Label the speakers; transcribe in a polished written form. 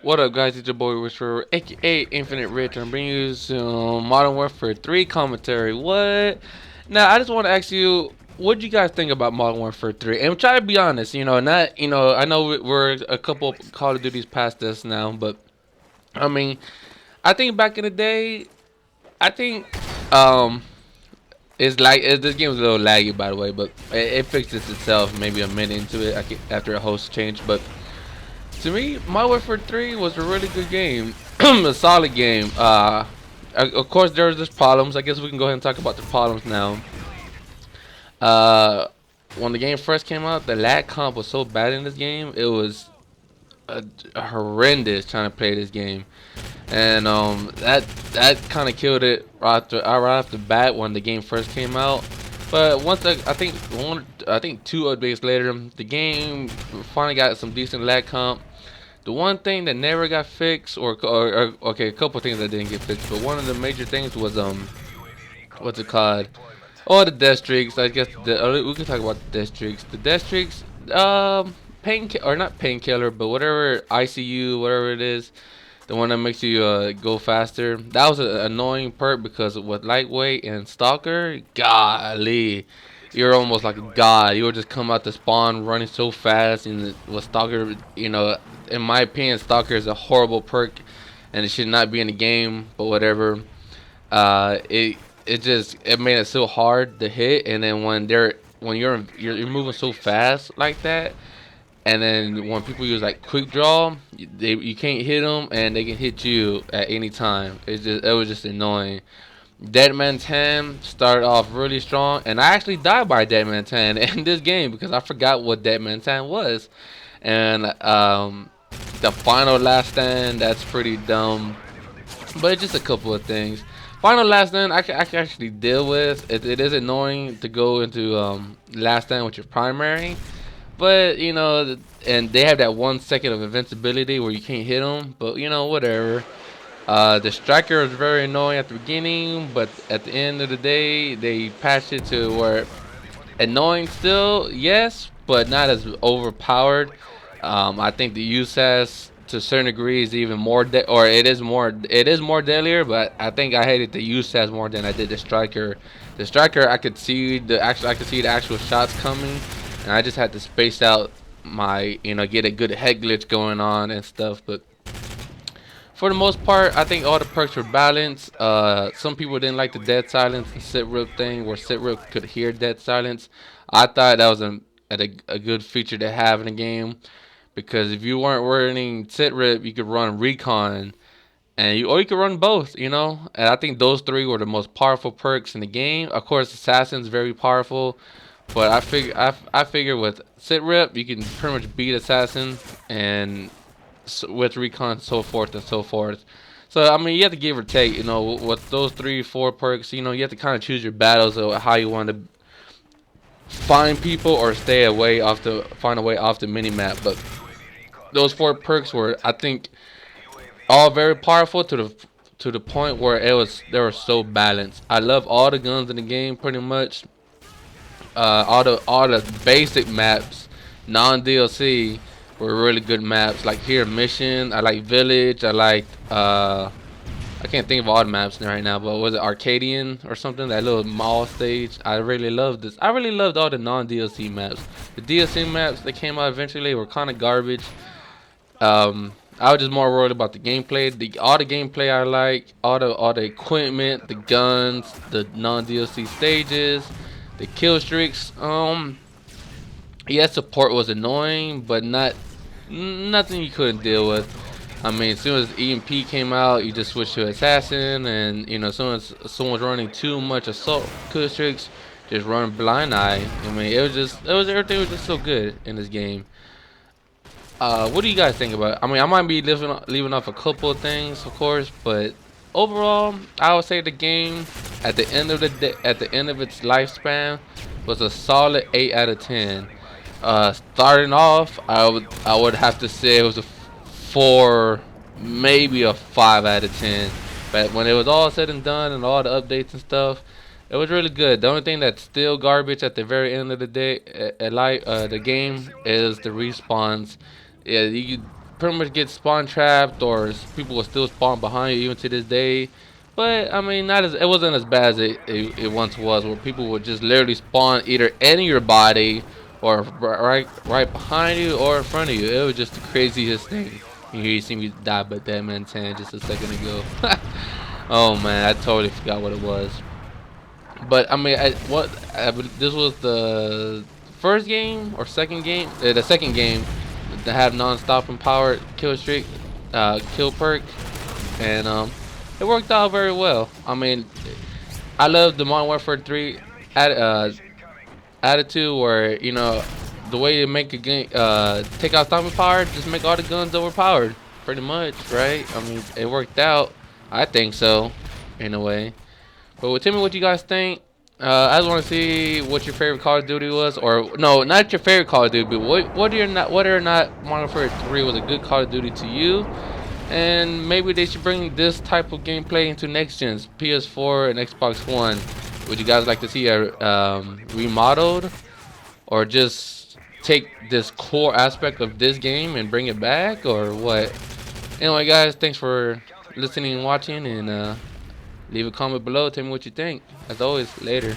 Speaker 1: What up, guys? It's your boy Richard, aka Infinite Rich. I'm bringing you some Modern Warfare 3 commentary. What? Now, I just want to ask you, what do you guys think about Modern Warfare 3? And try to be honest. Not I know we're a couple Call of Duties past this now, but I mean, I think back in the day, I think um, this game was a little laggy, by the way, but it fixes itself maybe a minute into it after a host change, but. To me, Modern Warfare 3 was a really good game, a solid game. Of course, there was just problems. I guess we can go ahead and talk about the problems now. Uh, when the game first came out, the lag comp was so bad in this game. It was horrendous trying to play this game, and that kind of killed it right off the bat when the game first came out. But I think two updates later, the game finally got some decent lag comp. The one thing that never got fixed, or okay, a couple things that didn't get fixed, but one of the major things was what's it called? Oh, the death streaks. I guess we can talk about the death streaks. The death streaks, pain or not painkiller, but whatever ICU, whatever it is, the one that makes you go faster. That was an annoying perk because with lightweight and stalker, golly, you're almost like a god. You would just come out the spawn running so fast, and with stalker, in my opinion, stalker is a horrible perk, and it should not be in the game. But whatever. It made it so hard to hit, and then when you're moving so fast like that, and then when people use like quick draw, you can't hit them, and they can hit you at any time. It was just annoying. Dead Man's Hand started off really strong, and I actually died by Dead Man's Hand in this game because I forgot what Dead Man's Hand was, and the final last stand, that's pretty dumb, but it's just a couple of things. Final last stand I can actually deal with. It is annoying to go into last stand with your primary, but and they have that 1 second of invincibility where you can't hit them. But whatever. The striker is very annoying at the beginning, but at the end of the day, they patched it to where annoying still, yes, but not as overpowered. I think the USAS to a certain degree is even more or it is more deadlier, but I think I hated the USAS more than I did the striker. The striker, I could see the actual shots coming, and I just had to space out my get a good head glitch going on and stuff. But for the most part, I think all the perks were balanced. Some people didn't like the dead silence and sit rip thing, where sit rip could hear dead silence. I thought that was a good feature to have in the game, because if you weren't running sit rip, you could run recon, or you could run both. And I think those three were the most powerful perks in the game. Of course, assassin's very powerful, but I figure with sit rip you can pretty much beat assassin, and with recon, so forth and so forth. So I mean, you have to give or take. With those 3 4 perks, you have to kind of choose your battles of how you want to find people or find a way off the mini map. But those 4 perks were, I think, all very powerful to the point where they were so balanced. I love all the guns in the game pretty much. All the basic maps, non DLC, were really good maps. Like here, Mission. I like Village. I like I can't think of all the maps right now, but was it Arcadian or something? That little mall stage. I really loved this. I really loved all the non DLC maps. The DLC maps that came out eventually were kind of garbage. I was just more worried about the gameplay. All the gameplay I like, all the equipment, the guns, the non DLC stages, the kill streaks. Yes, support was annoying, but nothing you couldn't deal with. I mean, as soon as EMP came out, you just switched to assassin, and as soon as someone's running too much assault kill streaks, just run blind eye. I mean, everything was just so good in this game. What do you guys think about it? I mean, I might be leaving off a couple of things, of course, but overall, I would say the game at the end of at the end of its lifespan was a solid 8 out of 10. Starting off, I would have to say it was a 4, maybe a 5 out of 10. But when it was all said and done and all the updates and stuff, it was really good. The only thing that's still garbage at the very end of the day, the game, is the respawns. Yeah, pretty much get spawn trapped, or people will still spawn behind you even to this day. But I mean, not as it wasn't as bad as it once was, where people would just literally spawn either in your body or right behind you or in front of you. It was just the craziest thing. And here you see me die by Dead Man 10 just a second ago. Oh man, I totally forgot what it was. But I mean, this was the first game or second game? The second game to have non-stop empowered kill streak, kill perk, and it worked out very well. I mean, I love the Modern Warfare 3 attitude, where the way you make a game, take out stopping power, just make all the guns overpowered, pretty much, right? I mean, it worked out. I think so, in a way. But tell me what you guys think. I just want to see what your favorite Call of Duty was, or no, not your favorite Call of Duty, but whether or not Modern Warfare 3 was a good Call of Duty to you, and maybe they should bring this type of gameplay into next gens, PS4 and Xbox One. Would you guys like to see a remodeled, or just take this core aspect of this game and bring it back, or what? Anyway, guys, thanks for listening and watching, and leave a comment below. Tell me what you think. As always, later.